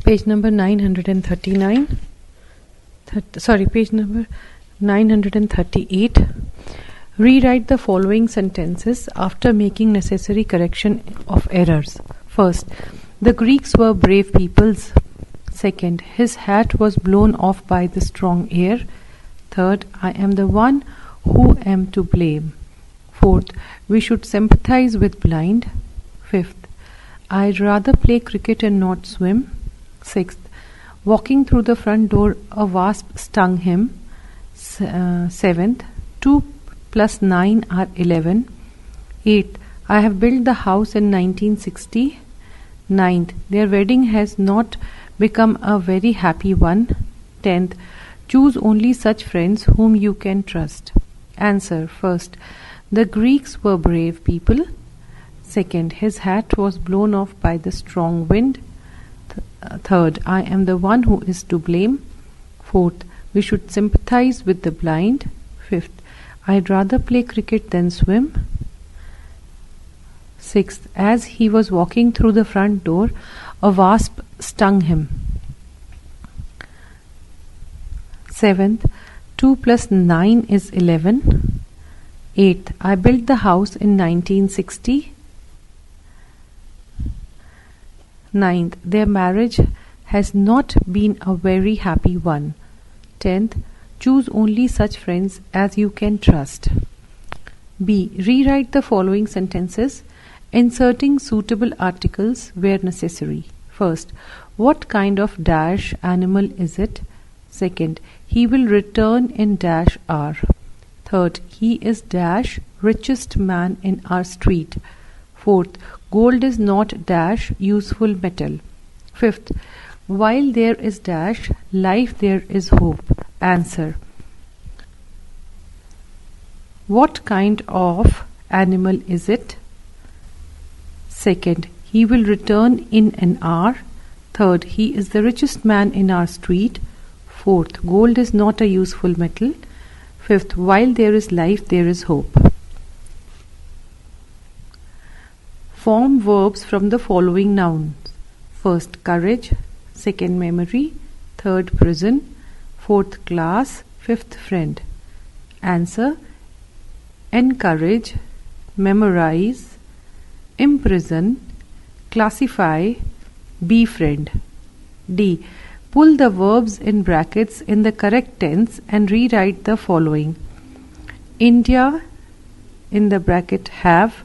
Page number 939. Page number 938. Rewrite the following sentences after making necessary correction of errors. First, the Greeks were brave peoples. Second, his hat was blown off by the strong air. Third, I am the one who am to blame. Fourth, we should sympathize with blind. Fifth, I'd rather play cricket and not swim. Sixth, walking through the front door, a wasp stung him. Seventh, 2 plus 9 are 11. Eighth, I have built the house in 1960. Ninth, their wedding has not become a very happy one. 10th, choose only such friends whom you can trust. Answer. First, the Greeks were brave people. Second, his hat was blown off by the strong wind. Third, I am the one who is to blame. Fourth, we should sympathize with the blind. Fifth, I'd rather play cricket than swim. Sixth, as he was walking through the front door, a wasp stung him. Seventh, 2 plus 9 is 11. Eighth, I built the house in 1960. Ninth, their marriage has not been a very happy one. 10th, choose only such friends as you can trust. B. Rewrite the following sentences, inserting suitable articles where necessary. First, what kind of dash animal is it? Second, he will return in dash hour. Third, he is dash richest man in our street. Fourth, gold is not dash useful metal. Fifth, while there is dash life, there is hope. Answer. What kind of animal is it? Second, he will return in an hour. Third, he is the richest man in our street. Fourth, gold is not a useful metal. Fifth, while there is life, there is hope. Form verbs from the following nouns. First, courage. Second, memory. Third, prison. Fourth, class. Fifth, friend. Answer. Encourage, memorize, imprison, classify, befriend. D. Pull the verbs in brackets in the correct tense and rewrite the following. India in the bracket have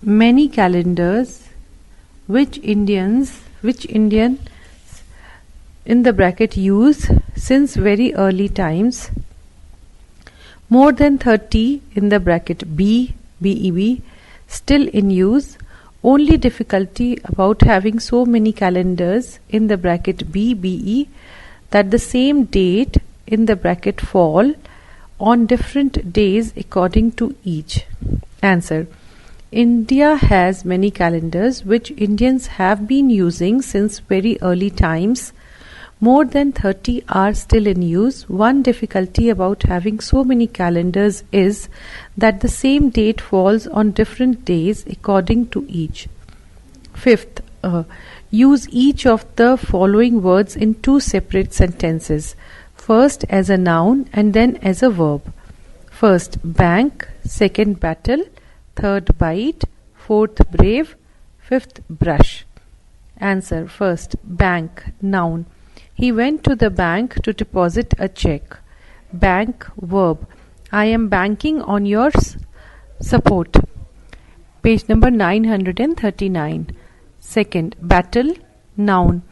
many calendars, which Indian in the bracket use since very early times. More than 30 in the bracket BEB still in use. Only difficulty about having so many calendars in the bracket BBE that the same date in the bracket fall on different days according to each. Answer. India has many calendars which Indians have been using since very early times. More than 30 are still in use. One difficulty about having so many calendars is that the same date falls on different days according to each. Fifth, use each of the following words in two separate sentences. First as a noun and then as a verb. First, bank. Second, battle. Third, bite. Fourth, brave. Fifth, brush. Answer. First, bank, noun. He went to the bank to deposit a check. Bank, verb. I am banking on your support. Page number 939. Second, battle, noun.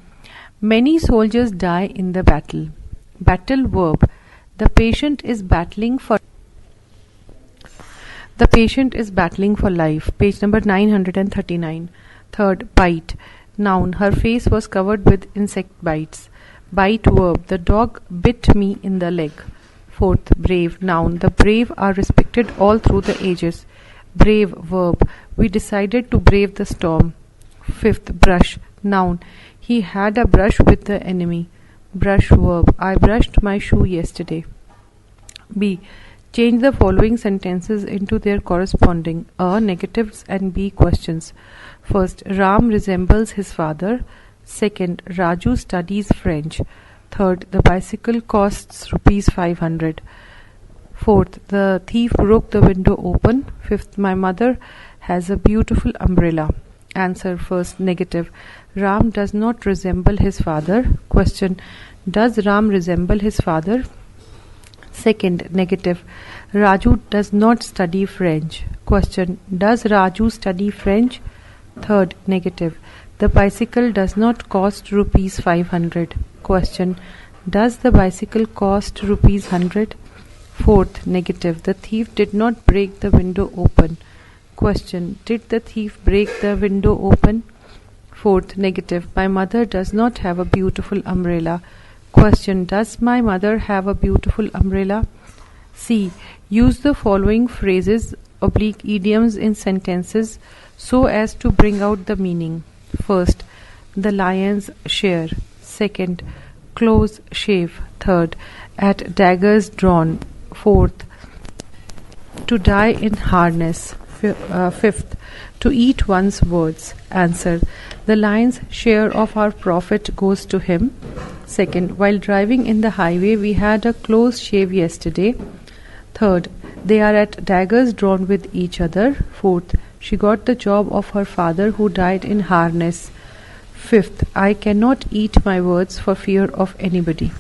Many soldiers die in the battle. Battle, verb. The patient is battling for life. Page number 939. Third, bite, noun. Her face was covered with insect bites. Bite, verb. The dog bit me in the leg. Fourth, brave, noun. The brave are respected all through the ages. Brave, verb. We decided to brave the storm. Fifth, brush, noun. He had a brush with the enemy. Brush, verb. I brushed my shoe yesterday. B. Change the following sentences into their corresponding A. Negatives and B. Questions. First, Ram resembles his father. Second, Raju studies French. Third, the bicycle costs rupees 500. Fourth, the thief broke the window open. Fifth, my mother has a beautiful umbrella. Answer first, negative. Ram does not resemble his father. Question, does Ram resemble his father? Second, negative. Raju does not study French. Question, does Raju study French? Third, negative. The bicycle does not cost rupees 500. Question, does the bicycle cost rupees 100? Fourth, negative. The thief did not break the window open. Question, did the thief break the window open? Fourth, negative. My mother does not have a beautiful umbrella. Question, does my mother have a beautiful umbrella? C. Use the following phrases / idioms in sentences so as to bring out the meaning. First, the lion's share. Second, close shave. Third, at daggers drawn. Fourth, to die in harness. Fifth, to eat one's words. Answer, the lion's share of our profit goes to him. Second, while driving in the highway we had a close shave yesterday. Third, they are at daggers drawn with each other. Fourth, she got the job of her father who died in harness. Fifth, I cannot eat my words for fear of anybody.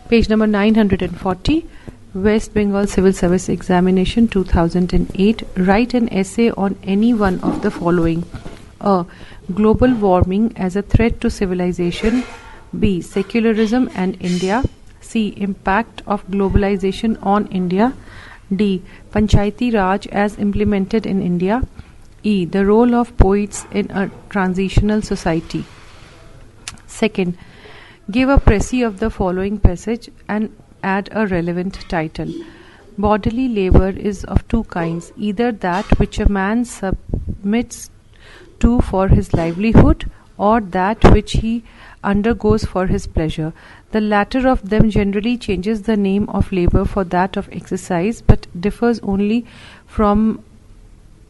Page number 940. West Bengal Civil Service Examination 2008. Write an essay on any one of the following. A. Global warming as a threat to civilization. B. Secularism and India. C. Impact of globalization on India. D. Panchayati Raj as implemented in India. E. The role of poets in a transitional society. Second, give a précis of the following passage and add a relevant title. Bodily labor is of two kinds, either that which a man submits to for his livelihood or that which he undergoes for his pleasure. The latter of them generally changes the name of labor for that of exercise, but differs only from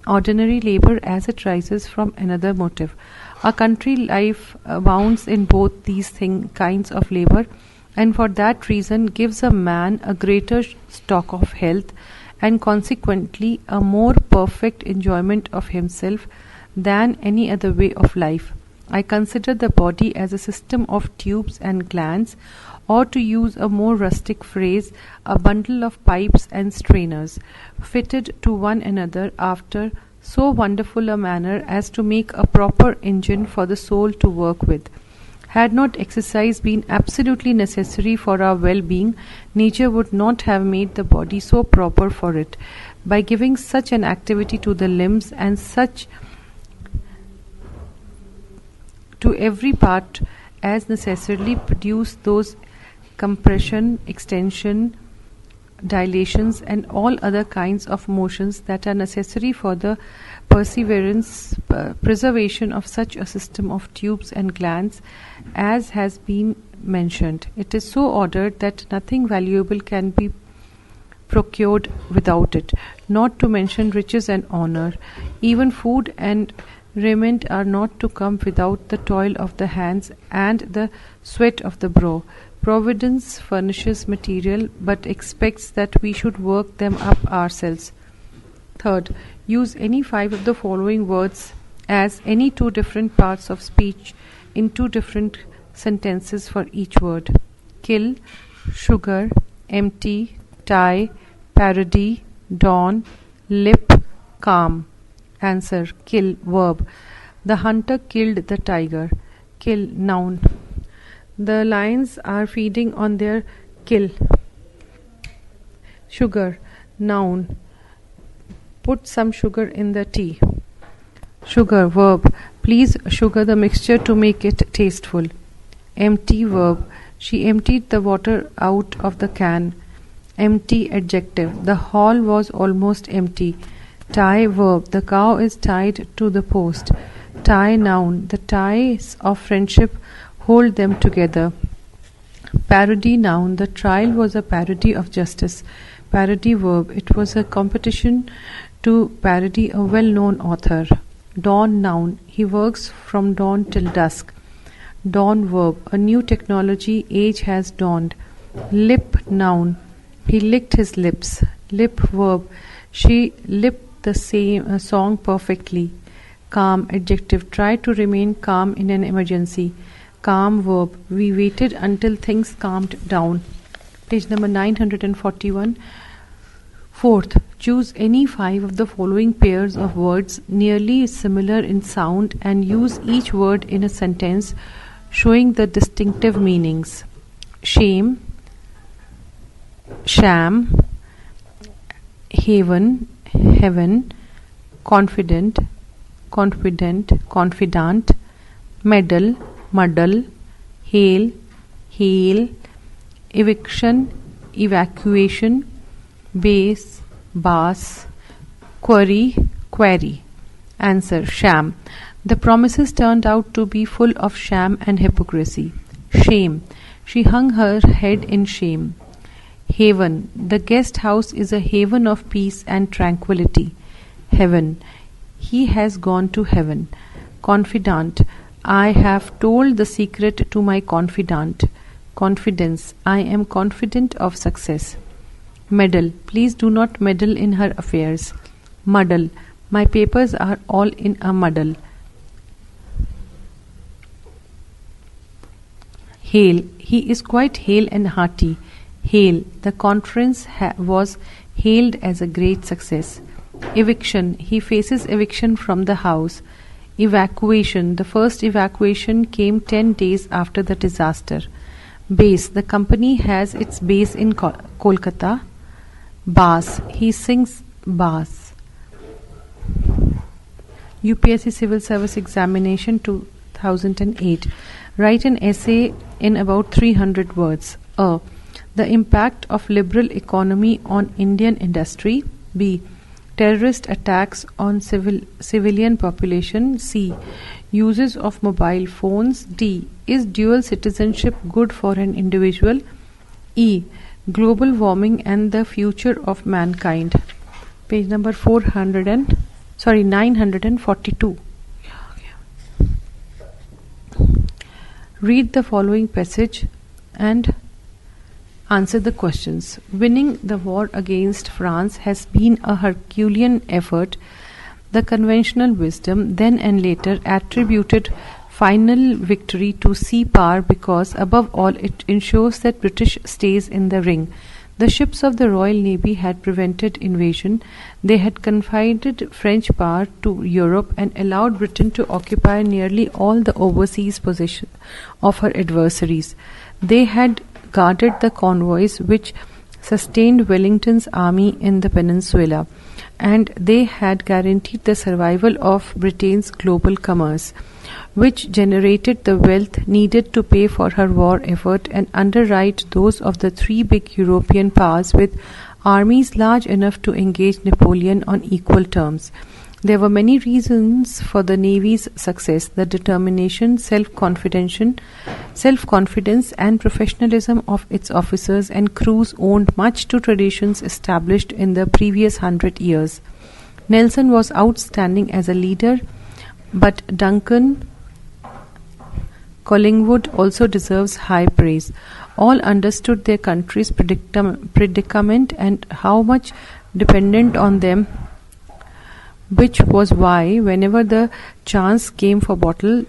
ordinary labor as it rises from another motive. A country life abounds in both these kinds of labor, and for that reason gives a man a greater stock of health and consequently a more perfect enjoyment of himself than any other way of life. I consider the body as a system of tubes and glands, or to use a more rustic phrase, a bundle of pipes and strainers, fitted to one another after so wonderful a manner as to make a proper engine for the soul to work with. Had not exercise been absolutely necessary for our well-being, nature would not have made the body so proper for it. By giving such an activity to the limbs and such to every part as necessarily produce those compression, extension, dilations and all other kinds of motions that are necessary for the preservation of such a system of tubes and glands as has been mentioned. It is so ordered that nothing valuable can be procured without it, not to mention riches and honor. Even food and raiment are not to come without the toil of the hands and the sweat of the brow. Providence furnishes material, but expects that we should work them up ourselves. Third, use any 5 of the following words as any 2 different parts of speech in 2 different sentences for each word. Kill, sugar, empty, tie, parody, dawn, lip, calm. Answer, kill, verb. The hunter killed the tiger. Kill, noun. The lions are feeding on their kill. Sugar, noun. Put some sugar in the tea. Sugar, verb. Please sugar the mixture to make it tasteful. Empty, verb. She emptied the water out of the can. Empty, adjective. The hall was almost empty. Tie, verb. The cow is tied to the post. Tie, noun. The ties of friendship hold them together. Parody, noun. The trial was a parody of justice. Parody, verb. It was a competition to parody a well-known author. Dawn, noun. He works from dawn till dusk. Dawn verb, a new technology, age has dawned. Lip noun, he licked his lips. Lip verb, she lipped the same song perfectly. Calm adjective, try to remain calm in an emergency. Calm verb, we waited until things calmed down. Page number 941. Fourth, choose any 5 of the following pairs of words nearly similar in sound and use each word in a sentence showing the distinctive meanings. Shame, sham, haven, heaven, confident, confidant, medal, muddle, hail, eviction, evacuation, base, bass, query. Answer, sham. The promises turned out to be full of sham and hypocrisy. Shame. She hung her head in shame. Haven. The guest house is a haven of peace and tranquility. Heaven. He has gone to heaven. Confidant. I have told the secret to my confidant. Confidence. I am confident of success. Meddle. Please do not meddle in her affairs. Muddle. My papers are all in a muddle. Hail. He is quite hale and hearty. Hail. The conference was hailed as a great success. Eviction. He faces eviction from the house. Evacuation. The first evacuation came 10 days after the disaster. Base. The company has its base in Kolkata. Bass. He sings bass. UPSC Civil Service Examination 2008. Write an essay in about 300 words. A. The impact of liberal economy on Indian industry. B. Terrorist attacks on civilian population. C. Uses of mobile phones. D. Is dual citizenship good for an individual? E. Global warming and the future of mankind. Page number 942. Read the following passage and answer the questions. Winning the war against France has been a Herculean effort. The conventional wisdom then and later attributed final victory to sea power because above all it ensures that British stays in the ring. The ships of the Royal Navy had prevented invasion. They had confided French power to Europe and allowed Britain to occupy nearly all the overseas possessions of her adversaries. They had guarded the convoys which sustained Wellington's army in the peninsula, and they had guaranteed the survival of Britain's global commerce, which generated the wealth needed to pay for her war effort and underwrite those of the 3 big European powers with armies large enough to engage Napoleon on equal terms. There were many reasons for the Navy's success: the determination, self-confidence and professionalism of its officers and crews owed much to traditions established in the previous 100 years. Nelson was outstanding as a leader, but Duncan Collingwood also deserves high praise. All understood their country's predicament and how much dependent on them, which was why whenever the chance came for battle,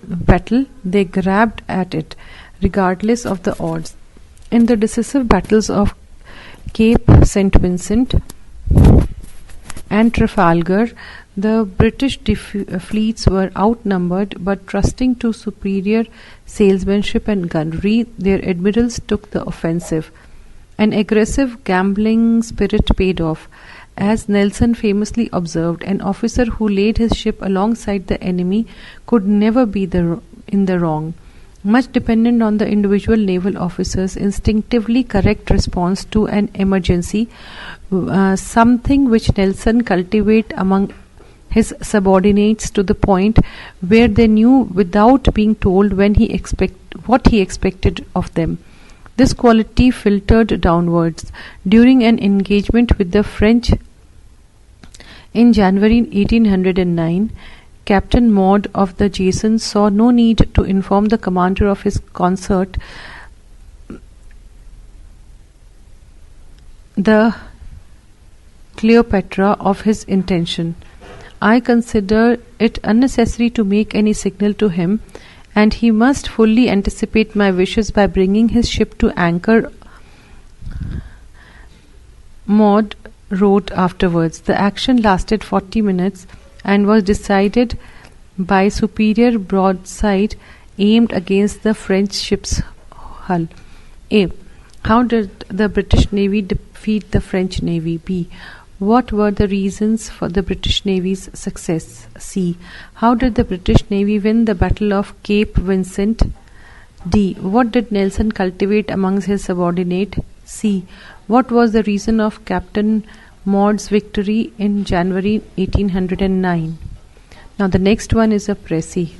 they grabbed at it, regardless of the odds. In the decisive battles of Cape St. Vincent and Trafalgar, the British fleets were outnumbered, but trusting to superior salesmanship and gunnery, their admirals took the offensive. An aggressive gambling spirit paid off. As Nelson famously observed, an officer who laid his ship alongside the enemy could never be in the wrong. Much dependent on the individual naval officer's instinctively correct response to an emergency, something which Nelson cultivated among his subordinates to the point where they knew without being told what he expected of them. This quality filtered downwards. During an engagement with the French in January 1809, Captain Maud of the Jason saw no need to inform the commander of his consort, the Cleopatra, of his intention. I consider it unnecessary to make any signal to him, and he must fully anticipate my wishes by bringing his ship to anchor. Maud wrote afterwards. The action lasted 40 minutes and was decided by superior broadside aimed against the French ship's hull. A. How did the British Navy defeat the French Navy? B. What were the reasons for the British Navy's success? C. How did the British Navy win the Battle of Cape Vincent? D. What did Nelson cultivate amongst his subordinates? C. What was the reason of Captain Maud's victory in January 1809? Now the next one is a précis.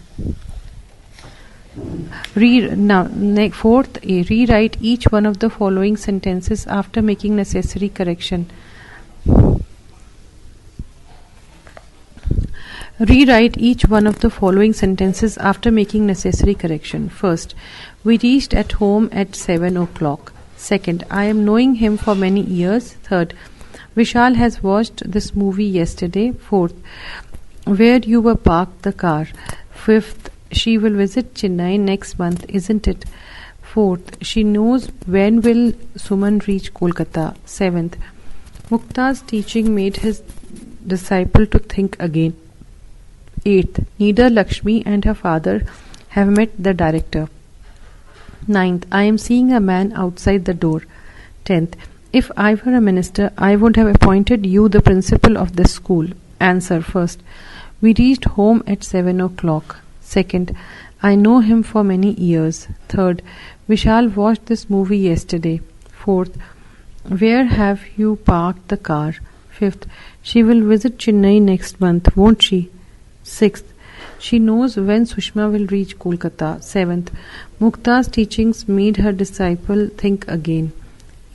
Fourth A. Rewrite each one of the following sentences after making necessary correction. Rewrite each one of the following sentences after making necessary correction. First, we reached at home at 7 o'clock. Second, I am knowing him for many years. Third, Vishal has watched this movie yesterday. Fourth, where you were parked the car. Fifth, she will visit Chennai next month, isn't it? Fourth, she knows when will Suman reach Kolkata. Seventh, Mukta's teaching made his disciple to think again. Eighth, neither Lakshmi and her father have met the director. Ninth, I am seeing a man outside the door. 10th, if I were a minister, I would have appointed you the principal of this school. Answer. First, we reached home at 7 o'clock. Second, I know him for many years. Third, Vishal watched this movie yesterday. Fourth, where have you parked the car? Fifth, she will visit Chennai next month, won't she? Sixth, she knows when Sushma will reach Kolkata. Seventh, Mukta's teachings made her disciple think again.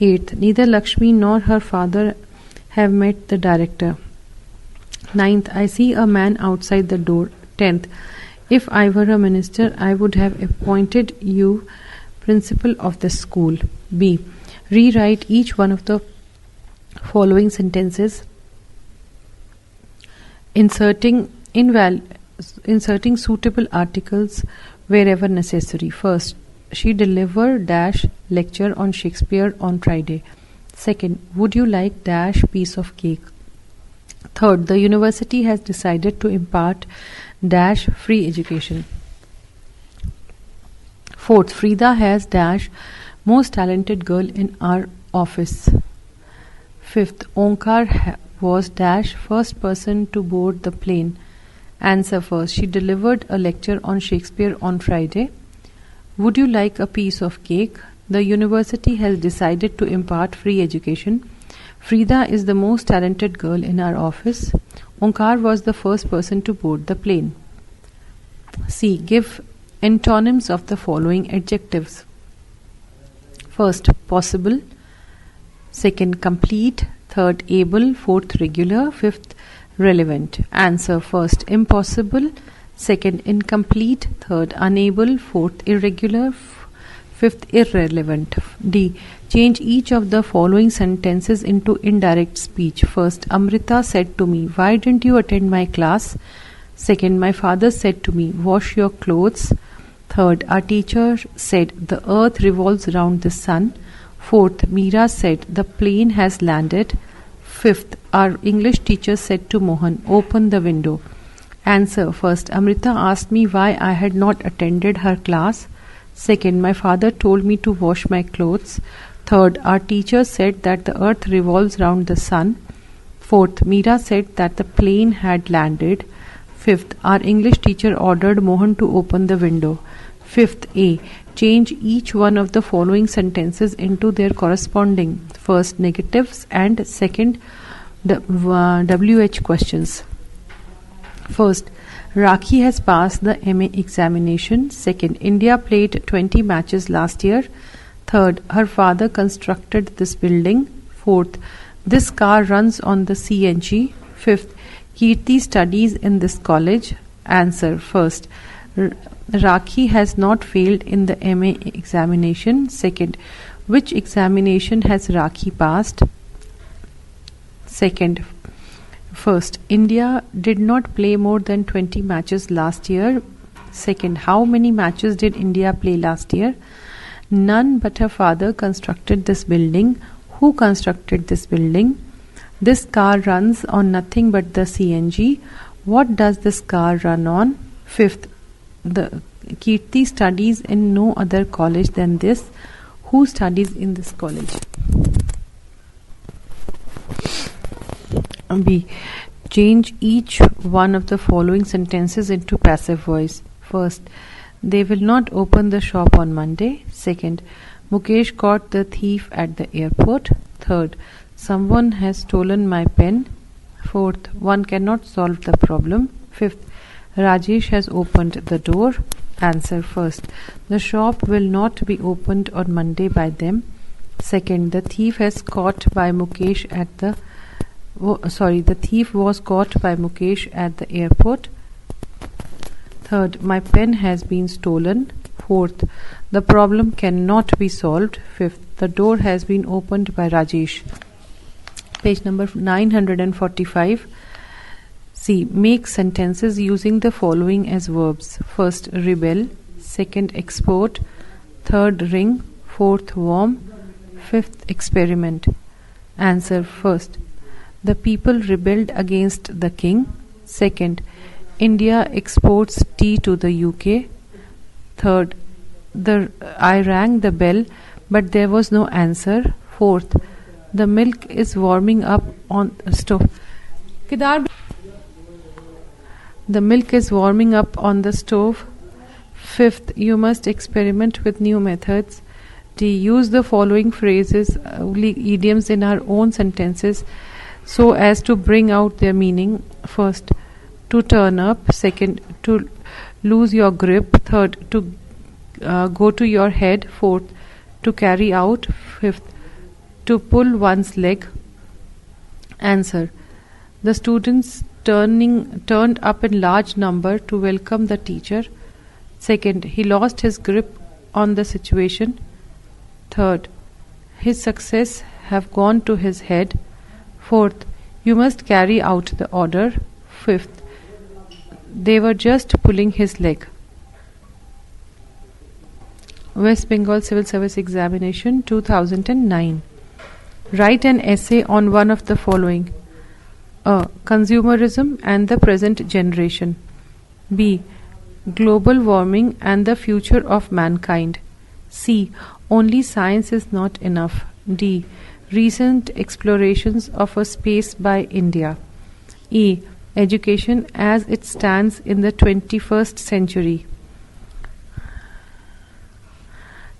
Eighth, neither Lakshmi nor her father have met the director. Ninth, I see a man outside the door. 10th, if I were a minister, I would have appointed you principal of the school. B. Rewrite each one of the following sentences, inserting suitable articles wherever necessary. First, she delivered dash lecture on Shakespeare on Friday. Second, would you like dash piece of cake? Third, the university has decided to impart dash free education. Fourth, Frida has dash most talented girl in our office. Fifth, Onkar was dash first person to board the plane. Answer. First, she delivered a lecture on Shakespeare on Friday. Would you like a piece of cake? The university has decided to impart free education. Frida is the most talented girl in our office. Onkar was the first person to board the plane. C. Give antonyms of the following adjectives. First, possible. Second, complete. Third, able. Fourth, regular. Fifth, relevant. Answer. First, impossible. Second, incomplete. Third, unable. Fourth, irregular. Fifth, irrelevant. D. Change each of the following sentences into indirect speech. First, Amrita said to me, why didn't you attend my class? Second, my father said to me, wash your clothes. Third, our teacher said, the earth revolves around the sun. Fourth, Meera said, the plane has landed. Fifth, our English teacher said to Mohan, open the window. Answer. First, Amrita asked me why I had not attended her class. Second, my father told me to wash my clothes. Third, our teacher said that the earth revolves round the sun. Fourth, Meera said that the plane had landed. Fifth, our English teacher ordered Mohan to open the window. Fifth A. Change each one of the following sentences into their corresponding first negatives and second WH questions. First, Rakhi has passed the MA examination. Second, India played 20 matches last year. Third, her father constructed this building. Fourth, this car runs on the CNG. Fifth, Kirti studies in this college. Answer. First, Rakhi has not failed in the MA examination. Second, which examination has Rakhi passed? Second, first, India did not play more than 20 matches last year. Second, how many matches did India play last year? None but her father constructed this building. Who constructed this building? This car runs on nothing but the CNG. What does this car run on? Fifth, the Kirti studies in no other college than this. Who studies in this college? B. Change each one of the following sentences into passive voice. First, they will not open the shop on Monday. Second, Mukesh caught the thief at the airport. Third, someone has stolen my pen. Fourth, one cannot solve the problem. Fifth, Rajesh has opened the door. Answer. First, the shop will not be opened on Monday by them. Second, the thief has caught by Mukesh at the the thief was caught by Mukesh at the airport. Third, my pen has been stolen. Fourth, the problem cannot be solved. Fifth, the door has been opened by Rajesh. Page number 945. C. Make sentences using the following as verbs. First, rebel. Second, export. Third, ring. Fourth, warm. Fifth, experiment. Answer. First, the people rebelled against the king. Second, India exports tea to the UK. Third, I rang the bell, but there was no answer. Fourth, the milk is warming up on the stove. The milk is warming up on the stove. Fifth, you must experiment with new methods. D. Use the following phrases, idioms in our own sentences so as to bring out their meaning. First, to turn up. Second, to lose your grip. Third, to go to your head. Fourth, to carry out. Fifth, to pull one's leg. Answer. The students turned up in large number to welcome the teacher. Second, he lost his grip on the situation. Third, his success have gone to his head. Fourth, you must carry out the order. Fifth, they were just pulling his leg. West Bengal Civil Service Examination 2009. Write an essay on one of the following. A. Consumerism and the present generation. B. Global warming and the future of mankind. C. Only science is not enough. D. Recent explorations of a space by India. E. Education as it stands in the 21st century.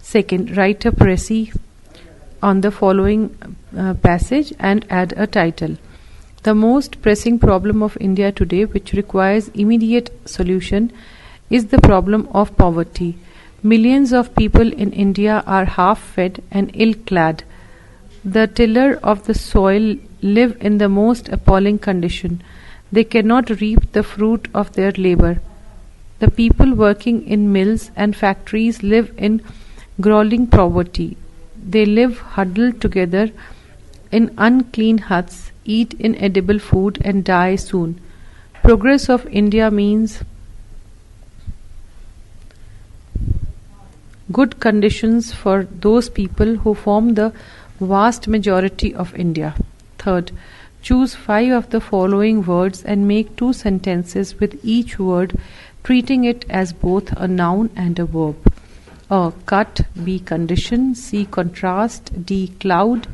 Second, write a précis on the following passage and add a title. The most pressing problem of India today, which requires immediate solution, is the problem of poverty. Millions of people in India are half-fed and ill-clad. The tiller of the soil live in the most appalling condition. They cannot reap the fruit of their labor. The people working in mills and factories live in galling poverty. They live huddled together in unclean huts, eat inedible food and die soon. Progress of India means good conditions for those people who form the vast majority of India. Third, choose 5 of the following words and make 2 sentences with each word treating it as both a noun and a verb. A. Cut. B. Condition. C. Contrast. D. Cloud.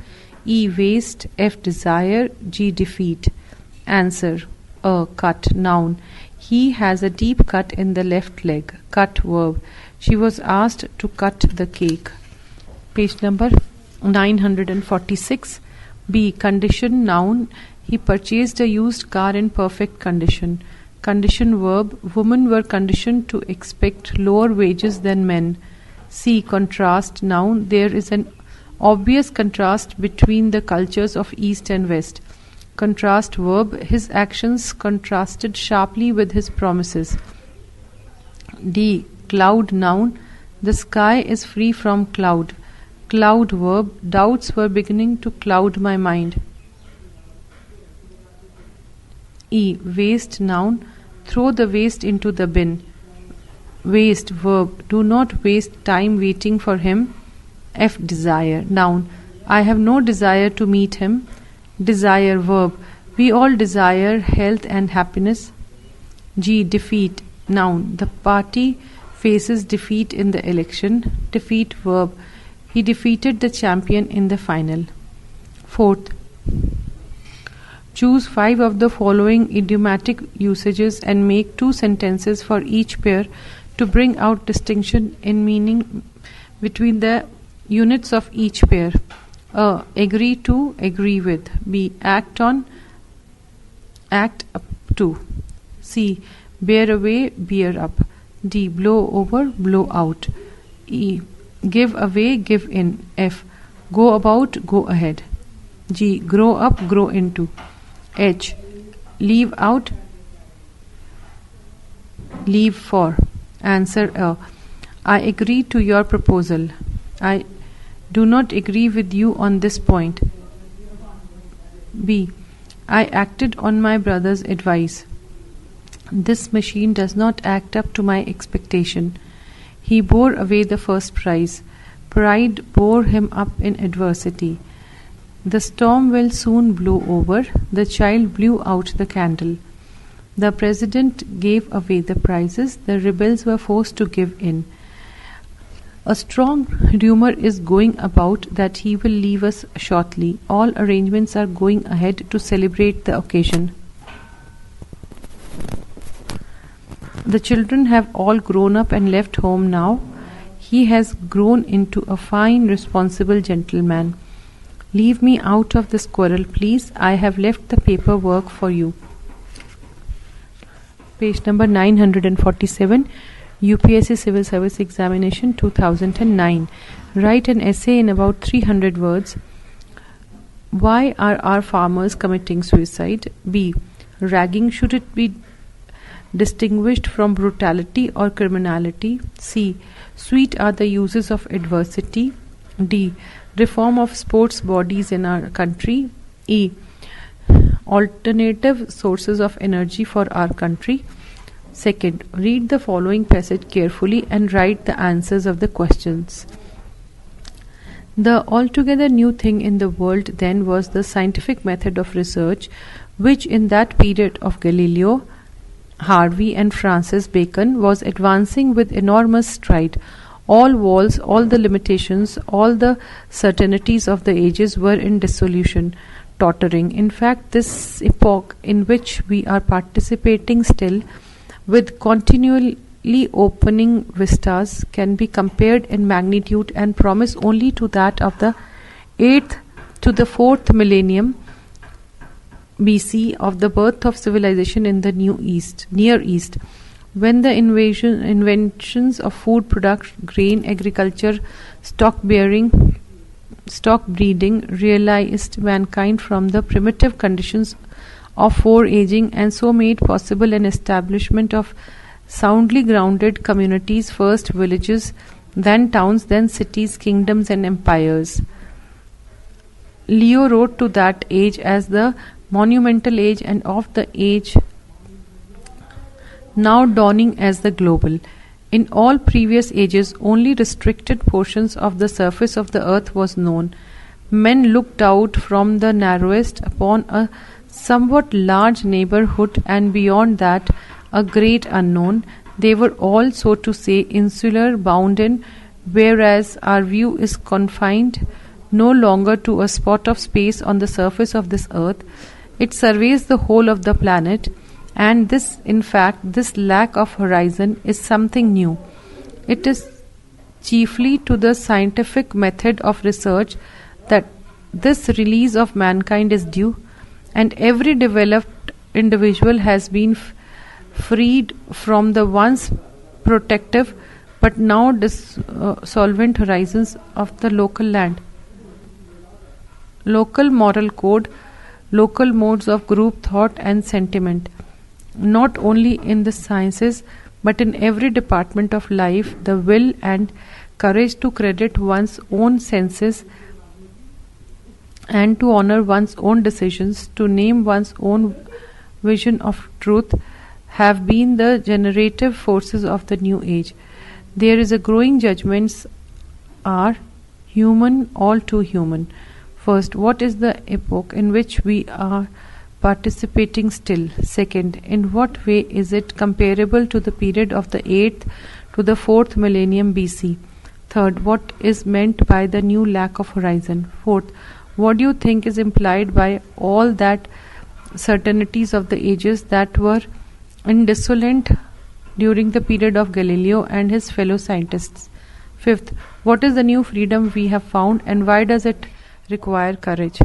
E. Waste. F. Desire. G. Defeat. Answer. A. Cut. Noun. He has a deep cut in the left leg. Cut. Verb. She was asked to cut the cake. Page number 946. B. Condition. Noun. He purchased a used car in perfect condition. Condition. Verb. Women were conditioned to expect lower wages than men. C. Contrast. Noun. There is an obvious contrast between the cultures of East and West. contrast verb. His actions contrasted sharply with his promises. D. Cloud noun. The sky is free from cloud. Cloud verb. Doubts were beginning to cloud my mind. E. Waste noun. Throw the waste into the bin. Waste verb. Do not waste time waiting for him. F. Desire noun. I have no desire to meet him. Desire verb. We all desire health and happiness. G. Defeat noun. The party faces defeat in the election. Defeat verb. He defeated the champion in the final. Fourth, choose 5 of the following idiomatic usages and make 2 sentences for each pair to bring out distinction in meaning between the units of each pair. A. Agree to, agree with. B. Act on, act up to. C. Bear away, bear up. D. Blow over, blow out. E. Give away, give in. F. Go about, go ahead. G. Grow up, grow into. H. Leave out, leave for. Answer A. I agree to your proposal. I do not agree with you on this point. B. I acted on my brother's advice. This machine does not act up to my expectation. He bore away the first prize. Pride bore him up in adversity. The storm will soon blow over. The child blew out the candle. The president gave away the prizes. The rebels were forced to give in. A strong rumor is going about that he will leave us shortly. All arrangements are going ahead to celebrate the occasion. The children have all grown up and left home now. He has grown into a fine, responsible gentleman. Leave me out of the squirrel, please. I have left the paperwork for you. Page number 947, UPSC Civil Service Examination 2009. Write an essay in about 300 words. Why are our farmers committing suicide? B. Ragging, should it be distinguished from brutality or criminality? C. Sweet are the uses of adversity. D. Reform of sports bodies in our country. E. Alternative sources of energy for our country. Second, read the following passage carefully and write the answers of the questions. The altogether new thing in the world then was the scientific method of research, which in that period of Galileo, Harvey and Francis Bacon was advancing with enormous stride. All walls, all the limitations, all the certainties of the ages were in dissolution, tottering. In fact, this epoch in which we are participating still, with continually opening vistas, can be compared in magnitude and promise only to that of the 8th to the 4th millennium BC of the birth of civilization in the Near East, when the inventions of food production, grain, agriculture, stock breeding realized mankind from the primitive conditions of foraging and so made possible an establishment of soundly grounded communities, first villages, then towns, then cities, kingdoms and empires. Leo wrote to that age as the monumental age and of the age now dawning as the global. In all previous ages, only restricted portions of the surface of the earth was known. Men looked out from the narrowest upon a somewhat large neighborhood, and beyond that a great unknown. They were all, so to say, insular, bound in, whereas our view is confined no longer to a spot of space on the surface of this earth. It surveys the whole of the planet, and this, in fact, this lack of horizon is something new. It is chiefly to the scientific method of research that this release of mankind is due, and every developed individual has been freed from the once protective but now dissolvent horizons of the local land. Local moral code local modes of group thought and sentiment. Not only in the sciences, but in every department of life, the will and courage to credit one's own senses and to honor one's own decisions, to name one's own vision of truth, have been the generative forces of the new age. There is a growing judgments are human, all too human. First, what is the epoch in which we are participating still? Second, in what way is it comparable to the period of the 8th to the 4th millennium BC? Third, what is meant by the new lack of horizon? Fourth, what do you think is implied by all that certainties of the ages that were indissolent during the period of Galileo and his fellow scientists? Fifth, what is the new freedom we have found and why does it require courage?